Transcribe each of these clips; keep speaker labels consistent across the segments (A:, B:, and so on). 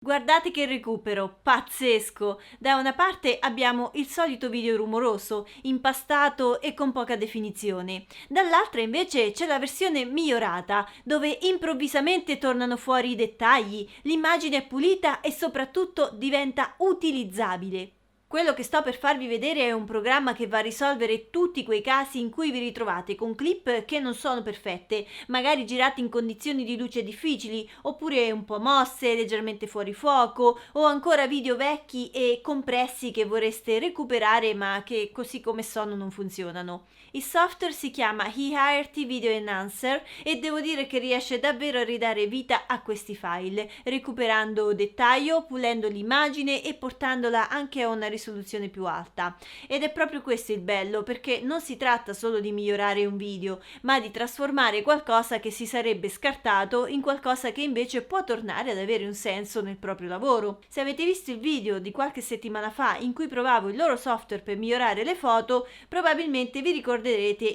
A: Guardate che recupero, pazzesco! Da una parte abbiamo il solito video rumoroso, impastato e con poca definizione. Dall'altra invece c'è la versione migliorata, dove improvvisamente tornano fuori i dettagli, l'immagine è pulita e soprattutto diventa utilizzabile. Quello che sto per farvi vedere è un programma che va a risolvere tutti quei casi in cui vi ritrovate con clip che non sono perfette, magari girate in condizioni di luce difficili, oppure un po' mosse, leggermente fuori fuoco, o ancora video vecchi e compressi che vorreste recuperare ma che così come sono non funzionano. Il software si chiama eHiRT Video Enhancer e devo dire che riesce davvero a ridare vita a questi file, recuperando dettaglio, pulendo l'immagine e portandola anche a una risoluzione più alta. Ed è proprio questo il bello, perché non si tratta solo di migliorare un video, ma di trasformare qualcosa che si sarebbe scartato in qualcosa che invece può tornare ad avere un senso nel proprio lavoro. Se avete visto il video di qualche settimana fa in cui provavo il loro software per migliorare le foto, probabilmente vi ricorderete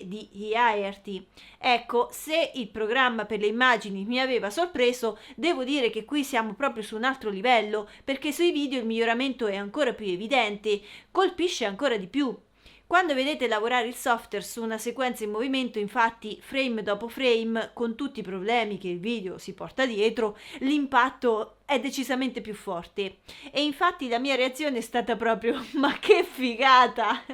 A: di eHiRT. Ecco, se il programma per le immagini mi aveva sorpreso, devo dire che qui siamo proprio su un altro livello, perché sui video il miglioramento è ancora più evidente, colpisce ancora di più. Quando vedete lavorare il software su una sequenza in movimento, infatti, frame dopo frame, con tutti i problemi che il video si porta dietro, l'impatto è decisamente più forte. E infatti la mia reazione è stata proprio: ma che figata!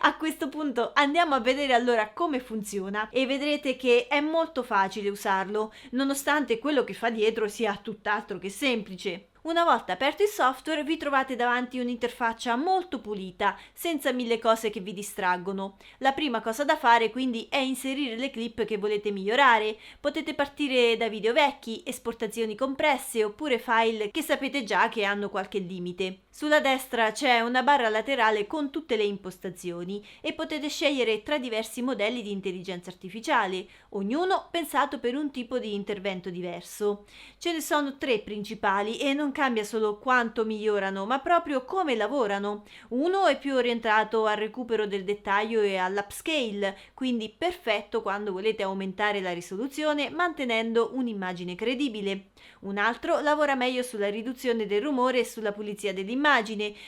A: A questo punto andiamo a vedere allora come funziona e vedrete che è molto facile usarlo, nonostante quello che fa dietro sia tutt'altro che semplice. Una volta aperto il software vi trovate davanti un'interfaccia molto pulita, senza mille cose che vi distraggono. La prima cosa da fare quindi è inserire le clip che volete migliorare. Potete partire da video vecchi, esportazioni compresse oppure file che sapete già che hanno qualche limite. Sulla destra c'è una barra laterale con tutte le impostazioni e potete scegliere tra diversi modelli di intelligenza artificiale, ognuno pensato per un tipo di intervento diverso. Ce ne sono 3 principali e non cambia solo quanto migliorano, ma proprio come lavorano. Uno è più orientato al recupero del dettaglio e all'upscale, quindi perfetto quando volete aumentare la risoluzione mantenendo un'immagine credibile. Un altro lavora meglio sulla riduzione del rumore e sulla pulizia dell'immagine,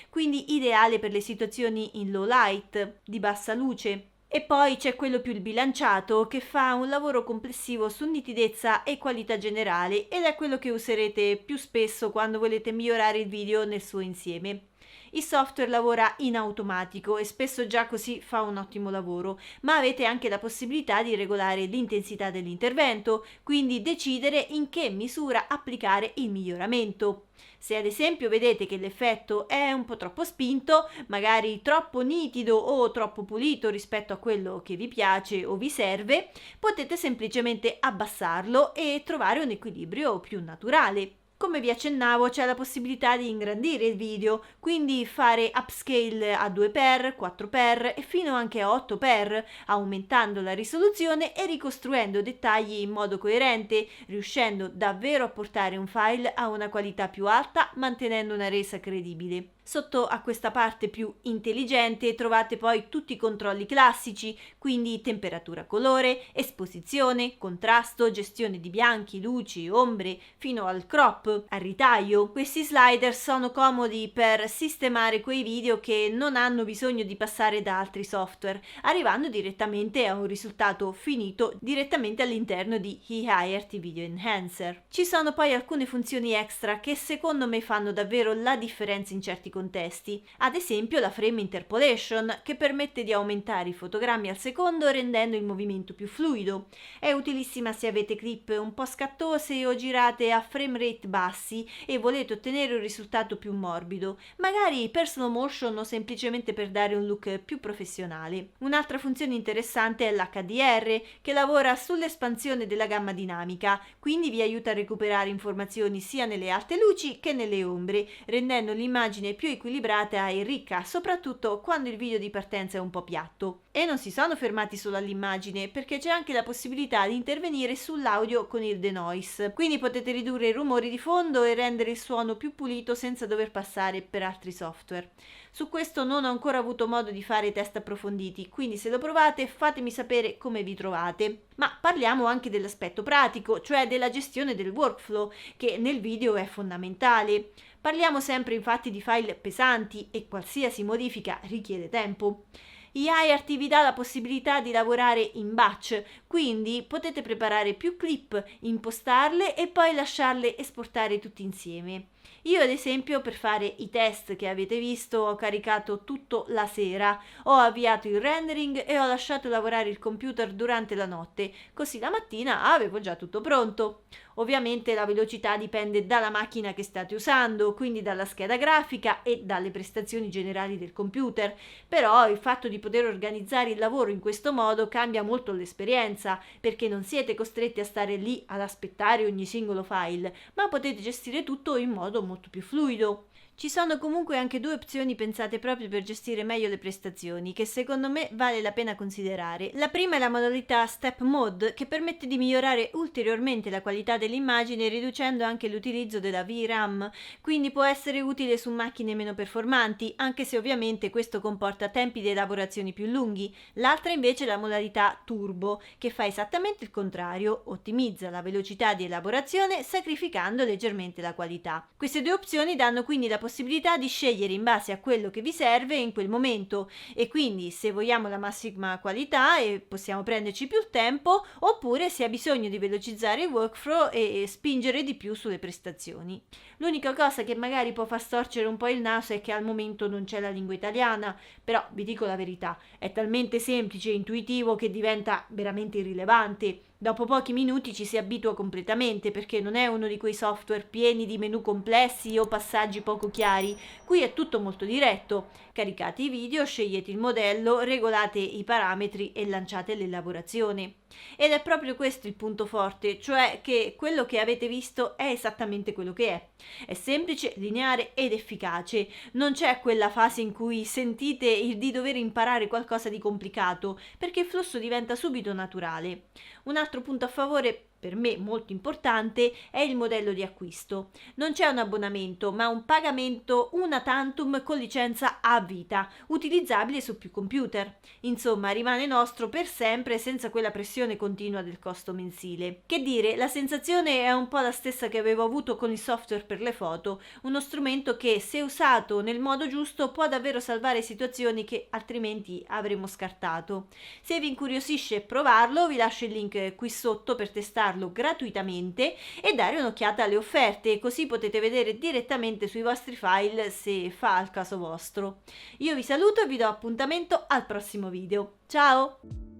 A: quindi ideale per le situazioni in low light, di bassa luce. E poi c'è quello più bilanciato, che fa un lavoro complessivo su nitidezza e qualità generale, ed è quello che userete più spesso quando volete migliorare il video nel suo insieme. Il software lavora in automatico e spesso già così fa un ottimo lavoro, ma avete anche la possibilità di regolare l'intensità dell'intervento, quindi decidere in che misura applicare il miglioramento. Se ad esempio vedete che l'effetto è un po' troppo spinto, magari troppo nitido o troppo pulito rispetto a quello che vi piace o vi serve, potete semplicemente abbassarlo e trovare un equilibrio più naturale. Come vi accennavo, c'è la possibilità di ingrandire il video, quindi fare upscale a 2x, 4x e fino anche a 8x, aumentando la risoluzione e ricostruendo dettagli in modo coerente, riuscendo davvero a portare un file a una qualità più alta, mantenendo una resa credibile. Sotto a questa parte più intelligente trovate poi tutti i controlli classici, quindi temperatura colore, esposizione, contrasto, gestione di bianchi, luci, ombre, fino al crop, al ritaglio. Questi slider sono comodi per sistemare quei video che non hanno bisogno di passare da altri software, arrivando direttamente a un risultato finito direttamente all'interno di eHiRT Video Enhancer. Ci sono poi alcune funzioni extra che secondo me fanno davvero la differenza in certi contesti, ad esempio la frame interpolation, che permette di aumentare i fotogrammi al secondo rendendo il movimento più fluido. È utilissima se avete clip un po' scattose o girate a frame rate bassi e volete ottenere un risultato più morbido, magari per slow motion o semplicemente per dare un look più professionale. Un'altra funzione interessante è l'HDR, che lavora sull'espansione della gamma dinamica, quindi vi aiuta a recuperare informazioni sia nelle alte luci che nelle ombre, rendendo l'immagine più più equilibrata e ricca, soprattutto quando il video di partenza è un po' piatto. E non si sono fermati solo all'immagine, perché c'è anche la possibilità di intervenire sull'audio con il denoise, quindi potete ridurre i rumori di fondo e rendere il suono più pulito senza dover passare per altri software. Su questo non ho ancora avuto modo di fare test approfonditi, quindi se lo provate fatemi sapere come vi trovate. Ma parliamo anche dell'aspetto pratico, cioè della gestione del workflow, che nel video è fondamentale. Parliamo sempre infatti di file pesanti e qualsiasi modifica richiede tempo. iHeart vi dà la possibilità di lavorare in batch, quindi potete preparare più clip, impostarle e poi lasciarle esportare tutti insieme. Io ad esempio per fare i test che avete visto ho caricato tutto la sera, ho avviato il rendering e ho lasciato lavorare il computer durante la notte, così la mattina avevo già tutto pronto. Ovviamente la velocità dipende dalla macchina che state usando, quindi dalla scheda grafica e dalle prestazioni generali del computer, però il fatto di poter organizzare il lavoro in questo modo cambia molto l'esperienza, perché non siete costretti a stare lì ad aspettare ogni singolo file, ma potete gestire tutto in modo molto più fluido. Ci sono comunque anche due opzioni pensate proprio per gestire meglio le prestazioni, che secondo me vale la pena considerare. La prima è la modalità Step Mode, che permette di migliorare ulteriormente la qualità dell'immagine riducendo anche l'utilizzo della VRAM, quindi può essere utile su macchine meno performanti, anche se ovviamente questo comporta tempi di elaborazione più lunghi. L'altra invece è la modalità Turbo, che fa esattamente il contrario, ottimizza la velocità di elaborazione sacrificando leggermente la qualità. Queste due opzioni danno quindi la possibilità di scegliere in base a quello che vi serve in quel momento, e quindi se vogliamo la massima qualità possiamo prenderci più tempo, oppure se ha bisogno di velocizzare il workflow e spingere di più sulle prestazioni. L'unica cosa che magari può far storcere un po' il naso è che al momento non c'è la lingua italiana, però vi dico la verità, è talmente semplice e intuitivo che diventa veramente irrilevante. Dopo pochi minuti ci si abitua completamente, perché non è uno di quei software pieni di menu complessi o passaggi poco chiari. Qui è tutto molto diretto. Caricate i video, scegliete il modello, regolate i parametri e lanciate l'elaborazione. Ed è proprio questo il punto forte, cioè che quello che avete visto è esattamente quello che è. È semplice, lineare ed efficace. Non c'è quella fase in cui sentite di dover imparare qualcosa di complicato, perché il flusso diventa subito naturale. Un altro punto a favore, per me molto importante, è il modello di acquisto. Non c'è un abbonamento, ma un pagamento una tantum con licenza a vita, utilizzabile su più computer. Insomma, rimane nostro per sempre senza quella pressione continua del costo mensile. Che dire, la sensazione è un po' la stessa che avevo avuto con il software per le foto, uno strumento che, se usato nel modo giusto, può davvero salvare situazioni che altrimenti avremmo scartato. Se vi incuriosisce provarlo, vi lascio il link qui sotto per testarlo gratuitamente e dare un'occhiata alle offerte, così potete vedere direttamente sui vostri file se fa al caso vostro. Io vi saluto e vi do appuntamento al prossimo video. Ciao!